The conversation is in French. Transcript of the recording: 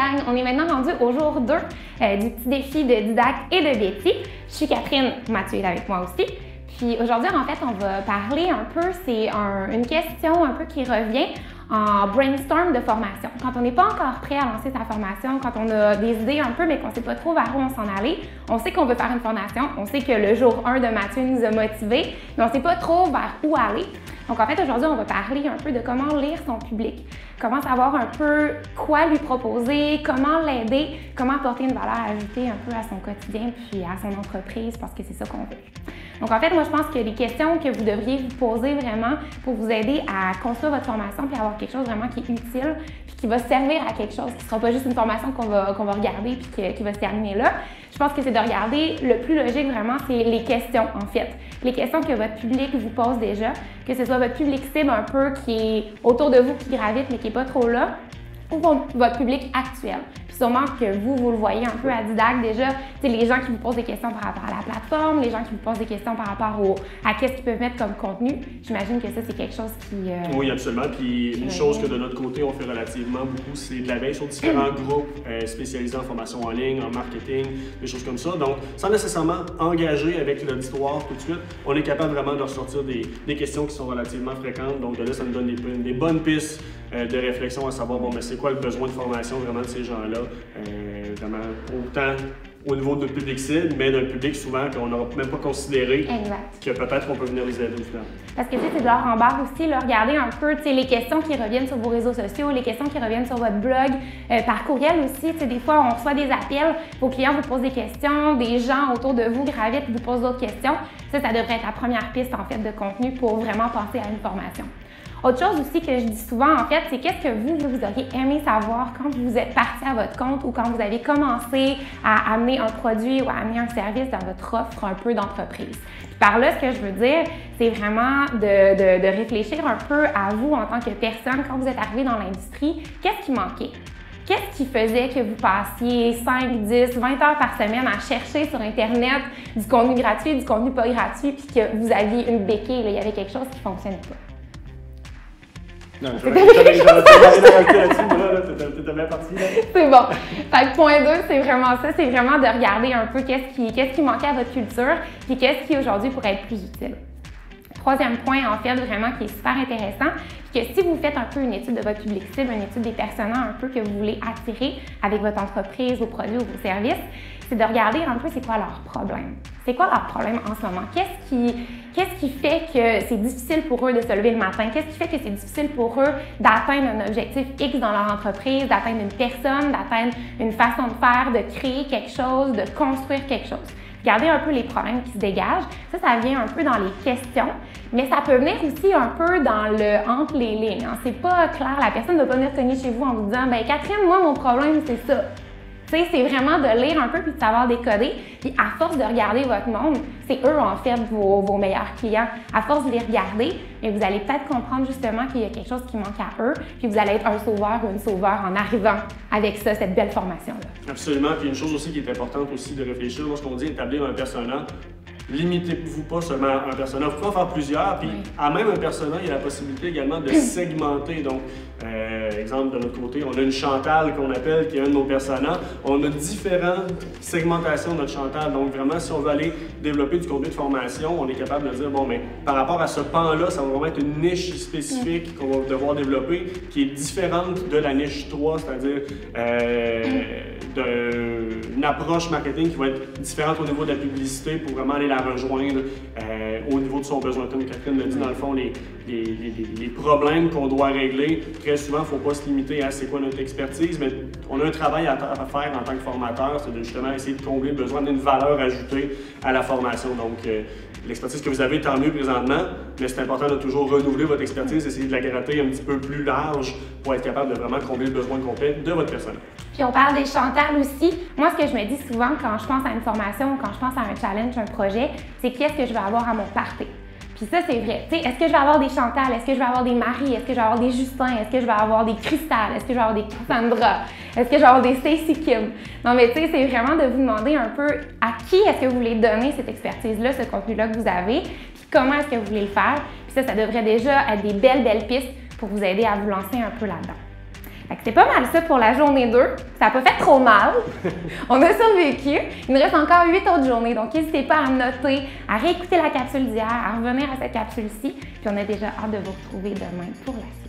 gang! On est maintenant rendu au jour 2 du petit défi de Didac et de Betty. Je suis Catherine, Mathieu est avec moi aussi. Puis aujourd'hui, en fait, on va parler un peu, c'est une question un peu qui revient en brainstorm de formation. Quand on n'est pas encore prêt à lancer sa formation, quand on a des idées un peu, mais qu'on ne sait pas trop vers où on s'en aller, on sait qu'on veut faire une formation, on sait que le jour 1 de Mathieu nous a motivés, mais on ne sait pas trop vers où aller. Donc en fait, aujourd'hui, on va parler un peu de comment lire son public, comment savoir un peu quoi lui proposer, comment l'aider, comment apporter une valeur ajoutée un peu à son quotidien puis à son entreprise parce que c'est ça qu'on veut. Donc en fait, moi je pense que les questions que vous devriez vous poser vraiment pour vous aider à construire votre formation puis avoir quelque chose vraiment qui est utile puis qui va servir à quelque chose, qui ne sera pas juste une formation qu'on va regarder puis qui va se terminer là. Je pense que c'est de regarder, le plus logique vraiment, c'est les questions en fait. Les questions que votre public vous pose déjà, que ce soit votre public cible un peu qui est autour de vous, qui gravite mais qui n'est pas trop là, ou votre public actuel. Puis sûrement que vous le voyez un peu à Didac déjà, les gens qui vous posent des questions par rapport à la plateforme, les gens qui vous posent des questions par rapport à qu'est-ce qu'ils peuvent mettre comme contenu. J'imagine que ça, c'est quelque chose qui... Oui, absolument. Puis une chose que de notre côté, on fait relativement beaucoup, c'est de la veille sur différents groupes spécialisés en formation en ligne, en marketing, des choses comme ça. Donc, sans nécessairement engager avec l'auditoire tout de suite, on est capable vraiment de ressortir des questions qui sont relativement fréquentes. Donc, de là, ça nous donne des bonnes pistes de réflexion à savoir, bon, mais c'est quoi le besoin de formation vraiment de ces gens-là, vraiment autant au niveau de notre public cible, mais d'un public souvent qu'on n'aura même pas considéré, exact, que peut-être on peut venir les aider au final. Parce que c'est de leur embarque aussi, là, regardez un peu les questions qui reviennent sur vos réseaux sociaux, les questions qui reviennent sur votre blog, par courriel aussi, des fois on reçoit des appels, vos clients vous posent des questions, des gens autour de vous gravitent, vous posent d'autres questions. Ça devrait être la première piste en fait de contenu pour vraiment passer à une formation. Autre chose aussi que je dis souvent, en fait, c'est qu'est-ce que vous auriez aimé savoir quand vous êtes parti à votre compte ou quand vous avez commencé à amener un produit ou à amener un service dans votre offre un peu d'entreprise. Par là, ce que je veux dire, c'est vraiment de réfléchir un peu à vous en tant que personne quand vous êtes arrivé dans l'industrie. Qu'est-ce qui manquait? Qu'est-ce qui faisait que vous passiez 5, 10, 20 heures par semaine à chercher sur Internet du contenu gratuit, du contenu pas gratuit, puis que vous aviez une béquille, là, il y avait quelque chose qui ne fonctionnait pas? Non, j'avais t'étais bien parti là. C'est bon. Fait que point 2, c'est vraiment ça, c'est vraiment de regarder un peu qu'est-ce qui manquait à votre culture, puis qu'est-ce qui aujourd'hui pourrait être plus utile. Troisième point, en fait, vraiment qui est super intéressant, puis que si vous faites un peu une étude de votre public cible, une étude des personas un peu que vous voulez attirer avec votre entreprise, vos produits ou vos services, c'est de regarder un peu c'est quoi leur problème. C'est quoi leur problème en ce moment? Qu'est-ce qui fait que c'est difficile pour eux de se lever le matin? Qu'est-ce qui fait que c'est difficile pour eux d'atteindre un objectif X dans leur entreprise, d'atteindre une personne, d'atteindre une façon de faire, de créer quelque chose, de construire quelque chose? Regardez un peu les problèmes qui se dégagent. Ça vient un peu dans les questions, mais ça peut venir aussi un peu entre les lignes. Hein. C'est pas clair, la personne ne va pas venir cogner chez vous en vous disant « ben Catherine, moi, mon problème, c'est ça ». C'est vraiment de lire un peu puis de savoir décoder. Puis à force de regarder votre monde, c'est eux en fait vos meilleurs clients. À force de les regarder, et vous allez peut-être comprendre justement qu'il y a quelque chose qui manque à eux, puis vous allez être un sauveur ou une sauveur en arrivant avec ça, cette belle formation-là. Absolument. Puis une chose aussi qui est importante aussi de réfléchir lorsqu'on dit établir un persona. Limitez-vous pas seulement à un persona, vous pouvez en faire plusieurs, puis à même un persona, il y a la possibilité également de segmenter. Donc, exemple de notre côté, on a une Chantal qu'on appelle, qui est un de nos personas. On a différentes segmentations de notre Chantal. Donc vraiment, si on veut aller développer du contenu de formation, on est capable de dire, bon, mais par rapport à ce pan-là, ça va vraiment être une niche spécifique qu'on va devoir développer, qui est différente de la niche 3, c'est-à-dire une approche marketing qui va être différente au niveau de la publicité pour vraiment aller la rejoindre au niveau de son besoin. Comme Catherine l'a dit, dans le fond, les problèmes qu'on doit régler, très souvent, il ne faut pas se limiter à c'est quoi notre expertise, mais on a un travail à faire en tant que formateur, c'est de justement essayer de combler le besoin d'une valeur ajoutée à la formation. Donc, l'expertise que vous avez, tant mieux présentement, mais c'est important de toujours renouveler votre expertise, essayer de la gratter un petit peu plus large pour être capable de vraiment combler le besoin complet de votre personne. Puis on parle des Chantal aussi. Moi, ce que je me dis souvent quand je pense à une formation, quand je pense à un challenge, un projet, c'est qu'est-ce que je vais avoir à mon party. Puis ça, c'est vrai. Est-ce que je vais avoir des Chantal? Est-ce que je vais avoir des Marie? Est-ce que je vais avoir des Justin? Est-ce que je vais avoir des Cristal? Est-ce que je vais avoir des Cassandra? Est-ce que je vais avoir des Stacy Kim? Non, mais tu sais, c'est vraiment de vous demander un peu à qui est-ce que vous voulez donner cette expertise-là, ce contenu-là que vous avez, puis comment est-ce que vous voulez le faire. Puis ça devrait déjà être des belles pistes pour vous aider à vous lancer un peu là-dedans. Fait que c'est pas mal ça pour la journée 2. Ça n'a pas fait trop mal. On a survécu. Il nous reste encore 8 autres journées, donc n'hésitez pas à noter, à réécouter la capsule d'hier, à revenir à cette capsule-ci. Puis on a déjà hâte de vous retrouver demain pour la suite.